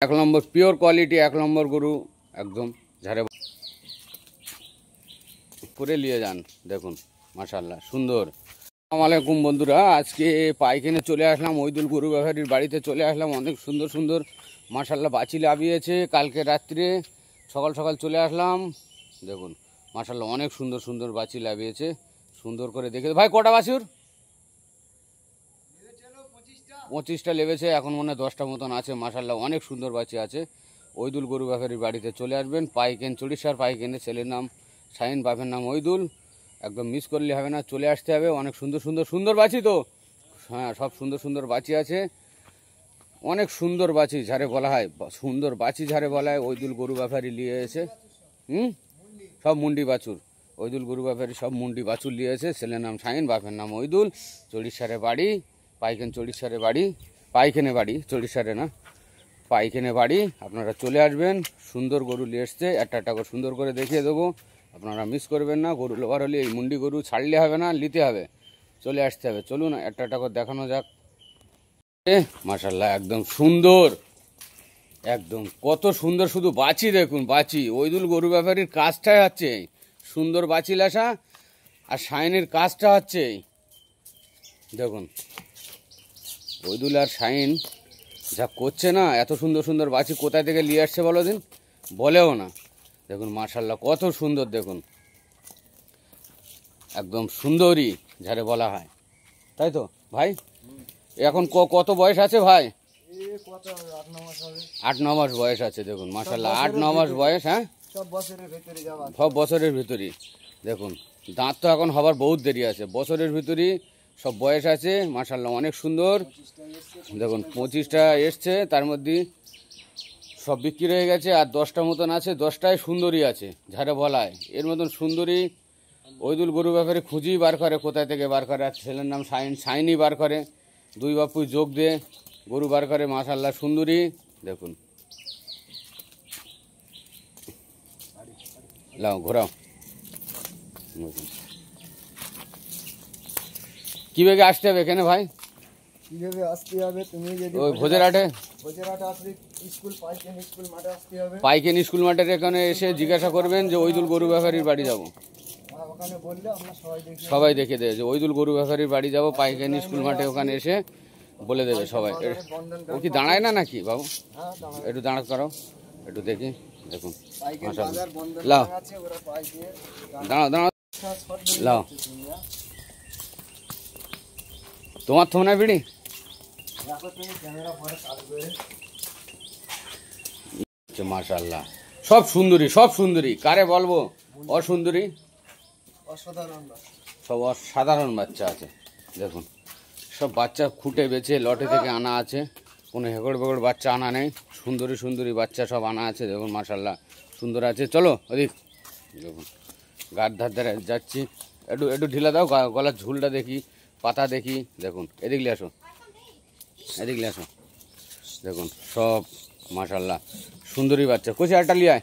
এক নম্বর pure quality, এক নম্বর গরু একদম ঝাড়ে করে নিয়ে যান। দেখুন মাশাআল্লাহ সুন্দর। আসসালামু আলাইকুম বন্ধুরা, আজকে পাইখানে চলে আসলাম, ওইদুল গরু ব্যবসায়ীর বাড়িতে চলে আসলাম। অনেক সুন্দর সুন্দর মাশাআল্লাহ বাছি লাভিয়েছে। কালকে রাত্রে সকাল সকাল চলে আসলাম। দেখুন মাশাআল্লাহ অনেক সুন্দর সুন্দর বাছি লাভিয়েছে। সুন্দর করে দেখে ভাই কটা বাছুর? 25টা লেগেছে, এখন মনে হয় 10টা মতন আছে। মাশাআল্লাহ অনেক সুন্দর বাচ্চা আছে। ওইদুল গরু ব্যবসায়ীর বাড়িতে চলে আসবেন। পাইকেন চড়িষ্যার পাইকেনে, ছেলের নাম শাহিন, বাপের নাম ওইদুল। একদম মিস করলে হবে না, চলে আসতে হবে। অনেক সুন্দর সুন্দর সুন্দর বাছি তো, হ্যাঁ সব সুন্দর সুন্দর বাছি আছে। অনেক সুন্দর বাছি ঝাড়ে বলা হয়, সুন্দর বাছি ঝাড়ে বলা হয়। ওইদুল গরু ব্যবসায়ী নিয়ে এসে সব মুন্ডি বাছুর। ওইদুল গরু ব্যবসায়ী সব মুন্ডি বাছুর নিয়ে এসে, ছেলের নাম শাহিন, বাপের নাম ওইদুল। চড়িষ্যারে বাড়ি, পাইকেন চড়িষ্যারে বাড়ি, পাইখানে বাড়ি, চড়িষ্যারে না, পাইখানে বাড়ি। আপনারা চলে আসবেন। সুন্দর গরু নিয়ে এসছে, একটা করে সুন্দর করে দেখিয়ে দেবো, আপনারা মিস করবেন না। গরু লোবার হলে এই মুন্ডি গরু ছাড়লে হবে না, নিতে হবে, চলে আসতে হবে। চলুন একটা করে দেখানো যাক। মাশাআল্লাহ একদম সুন্দর, একদম কত সুন্দর। শুধু বাছি দেখুন, বাছি। ওইদুল গরু ব্যাপারীর কাজটাই হচ্ছে সুন্দর বাছি লাসা, আর শাইনের কাজটা হচ্ছে দেখুন। ওইদুল আর শাইন যা করছে না, এত সুন্দর সুন্দর বাছি কোথায় থেকে নিয়ে আসছে বলো দিন, বলেও না। দেখুন মাশাআল্লাহ কত সুন্দর, দেখুন একদম সুন্দরী যারে বলা হয়, তাই তো ভাই? এখন কত বয়স আছে ভাই? 8-9 মাস বয়স আছে। দেখুন মাশাআল্লাহ 8-9 মাস বয়স। হ্যাঁ সব বছরের ভিতরই। দেখুন দাঁত তো এখন হবার বহুত দেরি আছে, বছরের ভিতরই সব বয়স আছে। মাশাআল্লাহ অনেক সুন্দর। দেখুন 25টা এসছে, তার মধ্যে সব বিক্রি হয়ে গেছে, আর 10টা মতন আছে। 10টায় সুন্দরী আছে ঝাড়ে বলায়। এর মতন সুন্দরী ওইদুল গরু ব্যাপারে খুঁজি বার করে, কোথায় থেকে বার করে। আর ছেলের নাম শাইন, শাইনই বার করে। দুই বাপুই যোগ দিয়ে গরু বার করে। মাশাআল্লাহ সুন্দরী। দেখুন লাও ঘোরাও। কিভাবে আসতে হবে এখানে ভাই? কিভাবে আসতে হবে? তুমি যদি ওই ভোজেরহাটে আসলে স্কুল পাইকেন স্কুল মাঠে আসতে হবে। পাইকেন স্কুল মাঠের এখানে এসে জিজ্ঞাসা করবেন যে ওইদুল গরু ব্যাপারীর বাড়ি যাব। ওখানে বললে আমরা সবাই দেখে দেবে যে ওইদুল গরু ব্যাপারীর বাড়ি যাব। পাইকেন স্কুল মাঠে ওখানে এসে বলে দেবে সবাই। ও কি দাঁড়ায় না নাকি বাবু? একটু দাঁড়া করো, একটু দেখি। দেখুন লাও, দাঁড়াও দাঁড়াও, লাও। তোমার তো না বিড়ি? মাশাআল্লাহ সব সুন্দরী, সব সুন্দরী। কারে বলবো অসুন্দরী? সব অসাধারণ বাচ্চা আছে। দেখুন সব বাচ্চা খুঁটে বেছে লটে থেকে আনা আছে, কোনো হেগড় বেগড় বাচ্চা আনা নেই। সুন্দরী সুন্দরী বাচ্চা সব আনা আছে। দেখুন মাশাআল্লাহ সুন্দর আছে। চলো ওদিক, দেখুন গার ধার ধারে যাচ্ছি। একটু একটু ঢিলা দাও, গলার ঝুলটা দেখি, পাতা দেখি। দেখুন এদিকলে আসো, এদিকলে আসো। দেখুন সব মাশাআল্লাহ সুন্দরী বাচ্চা। খুশি একটা লিয়ায়,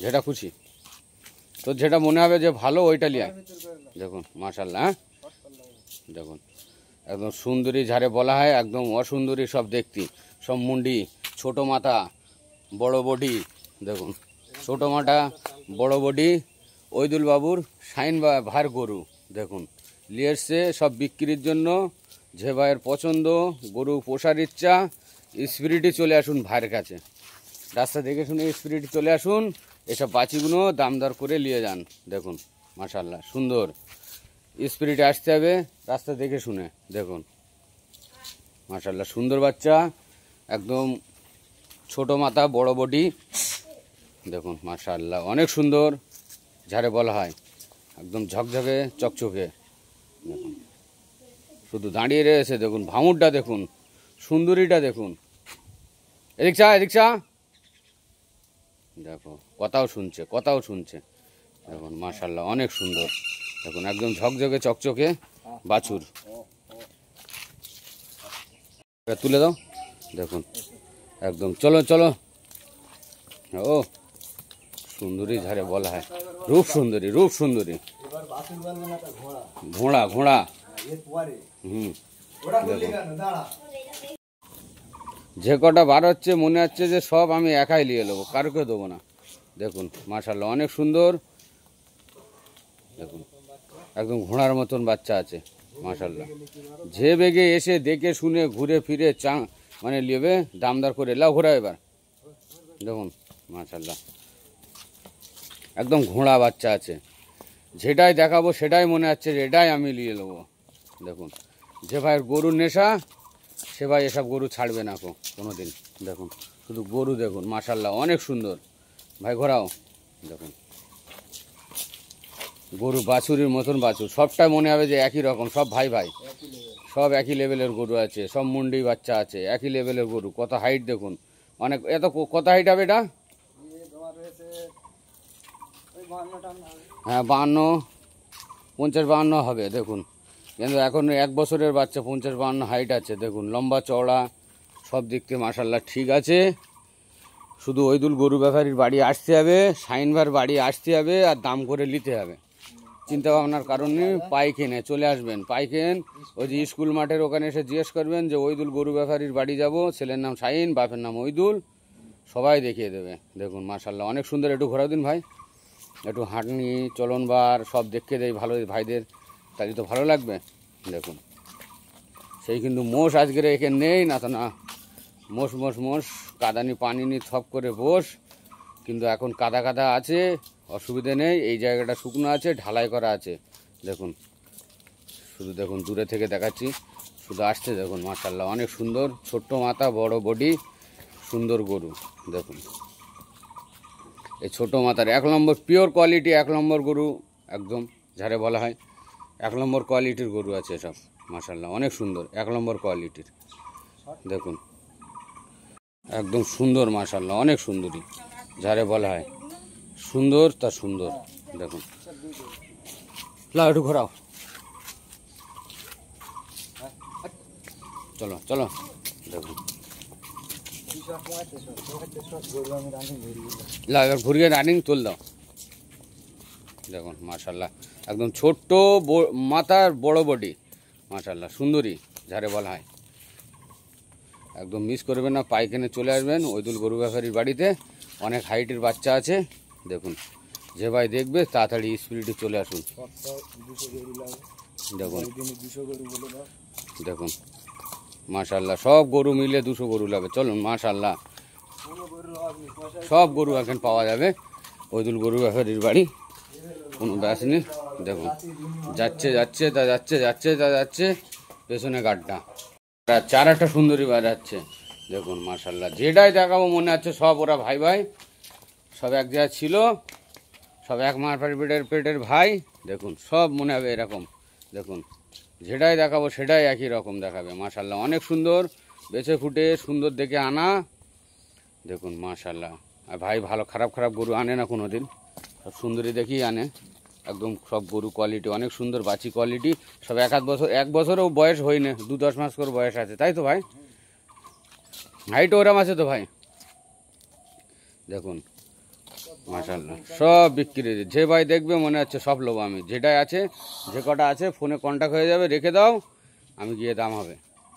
যেটা খুশি তোর, যেটা মনে হবে যে ভালো ওইটা লিয়ায়। দেখুন মাশাআল্লাহ। হ্যাঁ দেখুন একদম সুন্দরী ঝাড়ে বলা হয়, একদম অসুন্দরী সব দেখতি। সব মুন্ডি, ছোট মাথা বড় বডি। দেখুন ছোট মাথা বড় বডি। ওইদুল বাবুর শাইন ভাইয়ের গরু। দেখুন নিয়ে এসছে সব বিক্রির জন্য। যে ভাইয়ের পছন্দ, গরু পোষার ইচ্ছা, স্পিরিটে চলে আসুন ভাইয়ের কাছে। রাস্তা দেখে শুনে স্পিরিটে চলে আসুন, এসব বাছিগুলো দাম দর করে নিয়ে যান। দেখুন মাশাআল্লাহ সুন্দর। স্পিরিটে আসতে হবে রাস্তা দেখে শুনে। দেখুন মাশাআল্লাহ সুন্দর বাচ্চা, একদম ছোট মাথা বড় বডি। দেখুন মাশাআল্লাহ অনেক সুন্দর ঝাড়ে বলা হয়, একদম ঝকঝকে চকচকে। দেখুন শুধু দাঁড়িয়ে রয়েছে। দেখুন ভাঙুরটা দেখুন, সুন্দরীটা দেখুন। এদিক চা, এদিক চা। দেখো কথাও শুনছে, কথাও শুনছে। দেখুন মাশাআল্লাহ অনেক সুন্দর। দেখুন একদম ঝকঝকে চকচকে বাছুর। তুলে দাও। দেখুন একদম, চলো চলো। ও সুন্দরী ঝাড়ে বলা হয়, রূপ সুন্দরী, রূপ সুন্দরী। ঘোড়া ঘোড়া। যে কটা বার হচ্ছে মনে হচ্ছে যে সব আমি একাই নিয়ে নেবো, কারোকে দেবো না। দেখুন মাশাল্লাহ অনেক সুন্দর। দেখুন একদম ঘোড়ার মতন বাচ্চা আছে মাশাল্লাহ। যে বেগে এসে দেখে শুনে ঘুরে ফিরে মানে নেবে, দামদার করে লাও ঘোরা এবার। দেখুন মাশাল্লাহ একদম ঘোড়া বাচ্চা আছে। যেটাই দেখাবো সেটাই মনে হচ্ছে যে এটাই আমি নিয়ে নেবো। দেখুন যে ভাইয়ের গরুর নেশা সে ভাই এসব গরু ছাড়বে না কোনো দিন। দেখুন শুধু গরু দেখুন মাশাল্লাহ অনেক সুন্দর। ভাই ঘোরাও। দেখুন গরু বাছুরির মতন বাছুর, সবটাই মনে হবে যে একই রকম, সব ভাই ভাই, সব একই লেভেলের গরু আছে, সব মুন্ডি বাচ্চা আছে, একই লেভেলের গরু। কত হাইট দেখুন, অনেক। এত কত হাইট হবে এটা? হ্যাঁ 52, 50, 52 হবে। দেখুন কিন্তু এখন 1 বছরের বাচ্চা 50, 52 হাইট আছে। দেখুন লম্বা চওড়া সব দিক থেকে মাশাল্লাহ ঠিক আছে। শুধু ওইদুল গরু ব্যাপারীর বাড়ি আসতে হবে, শাইনভার বাড়ি আসতে হবে, আর দাম করে নিতে হবে। চিন্তা ভাবনার কারণে পাইকেনে চলে আসবেন। পাইকেন ওই যে স্কুল মাঠের ওখানে এসে জিজ্ঞেস করবেন যে ওইদুল গরু ব্যাপারীর বাড়ি যাব, ছেলের নাম শাইন, বাপের নাম ওইদুল, সবাই দেখিয়ে দেবে। দেখুন মাশাল্লাহ অনেক সুন্দর। একটু ঘোরাও দিন ভাই, একটু হাঁটনি চলনবার সব দেখে দেয় ভালো ভাইদের, তাই তো ভালো লাগবে। দেখুন সেই কিন্তু মোষ আজকের এখানে নেই, না তো না মোষ মোষ মোষ কাদানি পানি নি থপ করে বস। কিন্তু এখন কাদা কাদা আছে, অসুবিধে নেই। এই জায়গাটা শুকনো আছে, ঢালাই করা আছে। দেখুন শুধু দেখুন দূরে থেকে দেখাচ্ছি, শুধু আসছে দেখুন মাশাল্লাহ অনেক সুন্দর। ছোট্ট মাথা বড় বডি, সুন্দর গরু। দেখুন এই ছোটো মাথার 1 নম্বর পিওর কোয়ালিটি, 1 নম্বর গরু একদম, যারে বলা হয় 1 নম্বর কোয়ালিটির গরু আছে সব মাশাল্লাহ অনেক সুন্দর, 1 নম্বর কোয়ালিটির। দেখুন একদম সুন্দর মাশাল্লাহ অনেক সুন্দরী, যারে বলা হয় সুন্দর তা সুন্দর। দেখুন লাও একটু ঘোরাও, চলো চলো। দেখুন লাও এবার ঘুরিয়ে রানিং তুল দাও। দেখুন মাশাল্লাহ একদম ছোট্ট মাথার বড় বডি মাশাল্লাহ সুন্দরী, যারে বলা হয়। একদম মিস করবেন না, পাইখানে চলে আসবেন ওইদুল গরু ব্যাপারীর বাড়িতে। অনেক হাইটের বাচ্চা আছে। দেখুন যে ভাই দেখবে তাড়াতাড়ি স্পিডে চলে আসুন। দেখুন দেখুন মাশাল্লাহ সব গরু মিলে 200 গরু লাগবে। চলুন মাশাল্লাহ সব গরু এখন পাওয়া যাবে ওইদুল গরু ব্যাপারীর বাড়ি, কোনো ব্যাস নেই। দেখুন যাচ্ছে যাচ্ছে তা যাচ্ছে, যাচ্ছে তা যাচ্ছে, পেছনে গাড্ডা। 4-8টা সুন্দরী বাজাচ্ছে। দেখুন মাশাল্লাহ যেটাই দেখাবো মনে হচ্ছে সব ওরা ভাই ভাই, সব এক জায়গায় ছিল, সব এক মার পেটের ভাই। দেখুন সব মনে হবে এরকম। দেখুন যেটাই দেখাবো সেটাই একই রকম দেখাবে মাশাল্লাহ অনেক সুন্দর, বেছে ফুটে সুন্দর দেখে আনা। দেখুন মাশাল্লাহ আর ভাই ভালো খারাপ খারাপ গরু আনে না কোনো দিন, সব সুন্দরী দেখেই আনে। একদম সব গরু কোয়ালিটি অনেক সুন্দর, বাচ্চি কোয়ালিটি, সব 1-1 বছর, 1 বছরও বয়স হয়নি, 2-10 মাস করে বয়স আছে, তাই তো ভাই? হাইট ওরম আছে তো ভাই? দেখুন মাশাল্লাহ সব বিক্রি, যে ভাই দেখবে মনে হচ্ছে সব লোক। আমি যেটাই আছে, যে কটা আছে ফোনে কন্ট্যাক্ট হয়ে যাবে, রেখে দাও, আমি গিয়ে দাম হবে।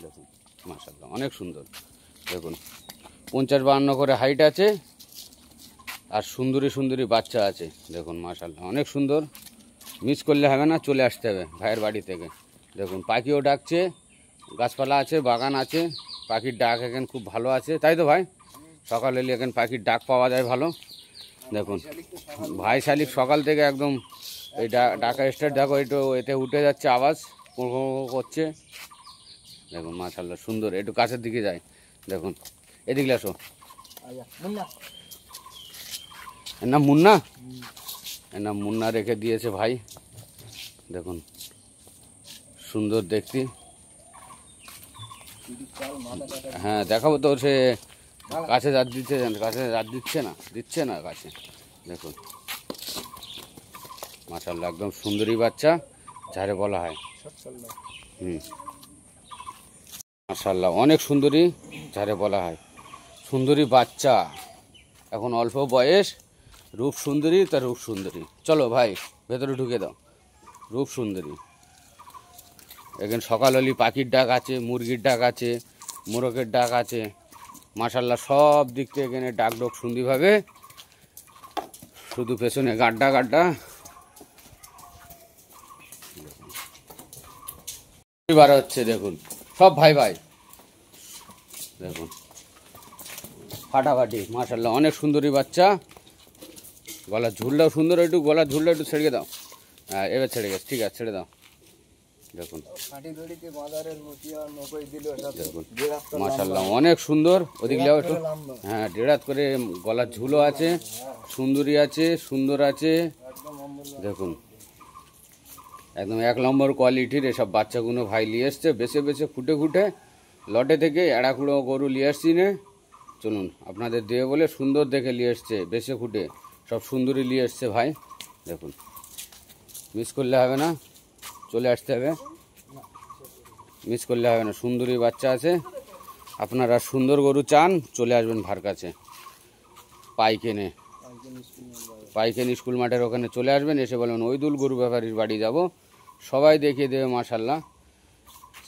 দেখুন মাশাল্লাহ অনেক সুন্দর। দেখুন 50-52 করে হাইট আছে, আর সুন্দরী সুন্দরী বাচ্চা আছে। দেখুন মাশাল্লাহ অনেক সুন্দর, মিস করলে হবে না, চলে আসতে হবে ভাইয়ের বাড়ি থেকে। দেখুন পাখিও ডাকছে, গাছপালা আছে, বাগান আছে, পাখির ডাক এখানে খুব ভালো আছে, তাই তো ভাই? সকাল এলে এখানে পাখির ডাক পাওয়া যায় ভালো। দেখুন ভাই শালিক সকাল থেকে একদম এই ডাকা স্টার্ট, দেখো একটু এতে উঠে যাচ্ছে, আওয়াজ করছে। দেখুন মাশাল্লাহ সুন্দর, একটু কাছের দিকে যায়। দেখুন এদিকে আসো। এর নাম মুন্না, এর নাম মুন্না রেখে দিয়েছে ভাই। দেখুন সুন্দর দেখতে। হ্যাঁ দেখাবো তো, সে কাছে রাত দিচ্ছে, কাছে রাত দিচ্ছে না কাছে। দেখুন মাশাল্লাহ একদম সুন্দরী বাচ্চা, যারে বলা হয়। মাশাল্লাহ অনেক সুন্দরী, যারে বলা হয় সুন্দরী বাচ্চা। এখন অল্প বয়স, রূপ সুন্দরী, তার রূপ সুন্দরী। চলো ভাই ভেতরে ঢুকে দাও। রূপ সুন্দরী এখানে সকাল হলে পাখির ডাক আছে, মুরগির ডাক আছে, মোরগের ডাক আছে। মাশাল্লাহ সব দিক থেকে এখানে ডাকডোক সুন্দরভাবে, শুধু পেছনে গাড্ডা গাড্ডা। বার হচ্ছে দেখুন সব ভাই ভাই, দেখুন ফাটাফাটি মাশাল্লাহ অনেক সুন্দরী বাচ্চা। গলার ঝুলটাও সুন্দর, একটু গলার ঝুলটা একটু ছেড়ে দাও। হ্যাঁ এবার ছেড়ে গেছে, ঠিক আছে ছেড়ে দাও। দেখুন দেখুন মাশাল্লাহ অনেক সুন্দর। ওদিক যাও একটু। হ্যাঁ 1.5 হাত করে গলার ঝুলও আছে, সুন্দরী আছে, সুন্দর আছে। দেখুন একদম 1 নম্বর কোয়ালিটির এসব বাচ্চাগুলো ভাই নিয়ে এসছে, বেছে বেছে ফুটে ফুটে লটে থেকে এড়াকুড়ো গরু নিয়ে আসছি নে। চলুন আপনাদের দিয়ে বলে সুন্দর দেখে নিয়ে এসছে, বেছে ফুটে সব সুন্দরী নিয়ে এসছে ভাই। দেখুন মিস করলে হবে না, চলে আসতে হবে, মিস করলে হবে না। সুন্দরী বাচ্চা আছে, আপনারা সুন্দর গরু চান চলে আসবেন ভার কাছে। পাইকেনে স্কুল মাঠের ওখানে চলে আসবেন, এসে বলবেন ওইদুল গরু ব্যাপারীর বাড়ি যাব, সবাই দেখিয়ে দেবে মাশাল্লাহ।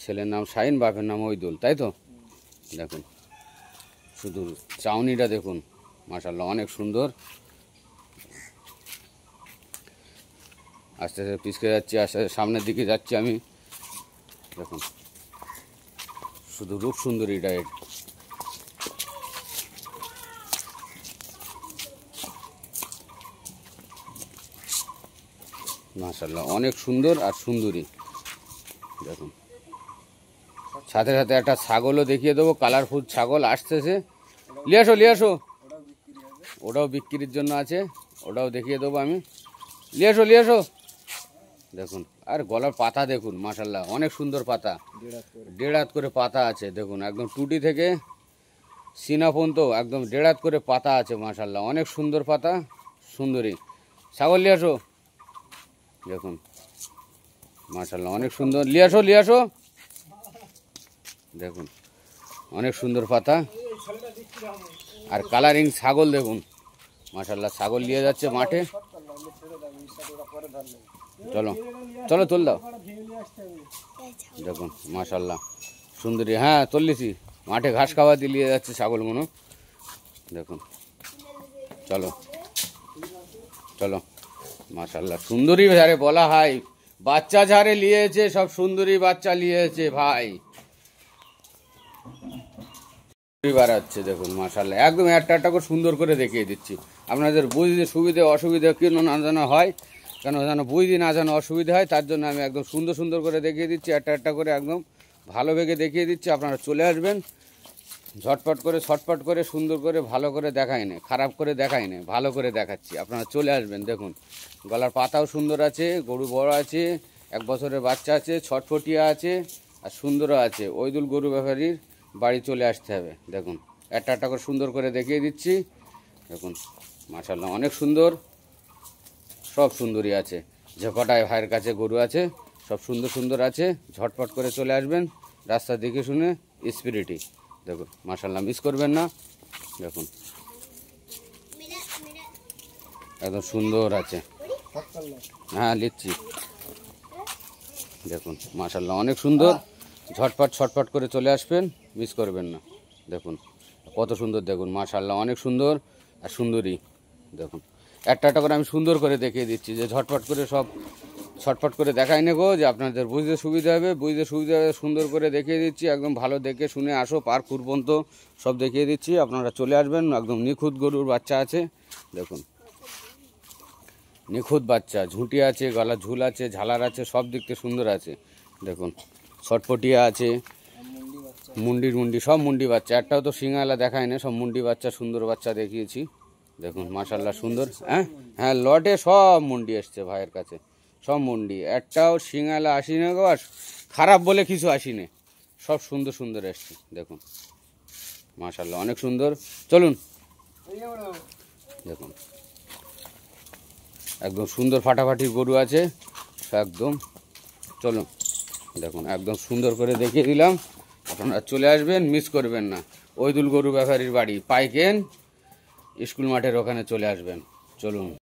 ছেলের নাম শাহিন, বাপের নাম ওইদুল, তাই তো? দেখুন শুধু চাউনিটা দেখুন মাশাল্লাহ অনেক সুন্দর। আস্তে আস্তে পিছকে যাচ্ছি, আস্তে আস্তে সামনের দিকে যাচ্ছি আমি। দেখুন শুধু রূপ সুন্দরী ডায়েট। মাশাল্লাহ অনেক সুন্দর আর সুন্দরী। দেখুন সাথে সাথে একটা ছাগলও দেখিয়ে দেবো, কালারফুল ছাগল আসতেছে। নিয়ে আসো নিয়ে আসো, ওটাও বিক্রির জন্য আছে, ওটাও দেখিয়ে দেবো আমি। নিয়ে আসো নিয়ে আসো। দেখুন আর গলার পাতা দেখুন মাশাল্লাহ অনেক সুন্দর পাতা, 1.5 হাত করে পাতা আছে। দেখুন একদম টুটি থেকে সিনা পর্যন্ত একদম 1.5 হাত করে পাতা আছে মাশাল্লাহ অনেক সুন্দর পাতা, সুন্দরী। ছাগল নিয়ে আসো। দেখুন মাশাল্লাহ অনেক সুন্দর, নিয়ে আসো নিয়ে আসো। দেখুন অনেক সুন্দর পাতা আর কালারিং ছাগল। দেখুন মাশাল্লাহ ছাগল নিয়ে যাচ্ছে মাঠে। চলো চলো তোল দাও। দেখুন মাশাল্লাহ সুন্দরী, হ্যাঁ চল্লিশই মাঠে ঘাস খাওয়া দিয়ে নিয়ে যাচ্ছে ছাগলগুলো। দেখুন চলো চলো মাশাল্লাহ সুন্দরী ঝাড়ে বলা হয়, বাচ্চা ঝাড়ে নিয়েছে, সব সুন্দরী বাচ্চা নিয়েছে ভাই। বার হচ্ছে দেখুন মাশাল্লাহ একদম একটা করে সুন্দর করে দেখিয়ে দিচ্ছি আপনাদের, বুঝতে সুবিধে অসুবিধা কেন না জানা হয়, কেন যেন বুঝতে না জানা অসুবিধা হয়, তার জন্য আমি একদম সুন্দর সুন্দর করে দেখিয়ে দিচ্ছি, একটা করে একদম ভালো বেগে দেখিয়ে দিচ্ছি। আপনারা চলে আসবেন ঝটপট করে, ছটপট করে, সুন্দর করে, ভালো করে দেখাই না, খারাপ করে দেখাই না, ভালো করে দেখাচ্ছি। আপনারা চলে আসবেন। দেখুন গলার পাতাও সুন্দর আছে, গরু বড় আছে, 1 বছরের বাচ্চা আছে, ছটফটিয়া আছে আর সুন্দরও আছে। ওইদুল গরু ব্যাপারীর বাড়ি চলে আসতে হবে। দেখুন একটা করে সুন্দর করে দেখিয়ে দিচ্ছি। দেখুন মাশাল্লাহ অনেক সুন্দর, সব সুন্দরী আছে। যে কটায় ভাইয়ের কাছে গরু আছে সব সুন্দর সুন্দর আছে, ঝটপট করে চলে আসবেন, রাস্তা দেখে শুনে স্পিরিটি। দেখুন মাশাল্লাহ মিস করবেন না। দেখুন একদম সুন্দর আছে, হ্যাঁ লিখছি। দেখুন মাশাল্লাহ অনেক সুন্দর, ঝটপট ছটপট করে চলে আসবেন, মিস করবেন না। দেখুন কত সুন্দর, দেখুন মাশাল্লাহ অনেক সুন্দর আর সুন্দরী। দেখুন একটা করে আমি সুন্দর করে দেখিয়ে দিচ্ছি, যে ঝটপট করে সব ছটফট করে দেখাই নেবো, যে আপনাদের বুঝতে সুবিধা হবে, সুন্দর করে দেখিয়ে দিচ্ছি। একদম ভালো দেখে শুনে আসো, পার্ক পর্যন্ত সব দেখিয়ে দিচ্ছি, আপনারা চলে আসবেন। একদম নিখুঁত গরুর বাচ্চা আছে। দেখুন নিখুঁত বাচ্চা, ঝুঁটি আছে, গলা ঝুল আছে, ঝালার আছে, সব দিক থেকে সুন্দর আছে। দেখুন ছটপটিয়া আছে, মুন্ডি সব মুন্ডি বাচ্চা, একটাও তো সিঙ্গালা দেখায় না, সব মুন্ডি বাচ্চা, সুন্দর বাচ্চা দেখিয়েছি। দেখুন মাশাল্লাহ সুন্দর, হ্যাঁ হ্যাঁ লটে সব মুন্ডি এসছে ভাইয়ের কাছে, সব মুন্ডি, একটাও সিঙ্গালা আসিনি গো, আর খারাপ বলে কিছু আসিনি, সব সুন্দর সুন্দর এসছে। দেখুন মাশাল্লাহ অনেক সুন্দর। চলুন দেখুন একদম সুন্দর ফাটাফাটি গরু আছে একদম। চলুন দেখুন একদম সুন্দর করে দেখিয়ে দিলাম, আপনারা চলে আসবেন, মিস করবেন না। ওইদুল গরু ব্যাপারীর বাড়ি পাইকেন স্কুল মাঠের ওখানে চলে আসবেন। চলুন।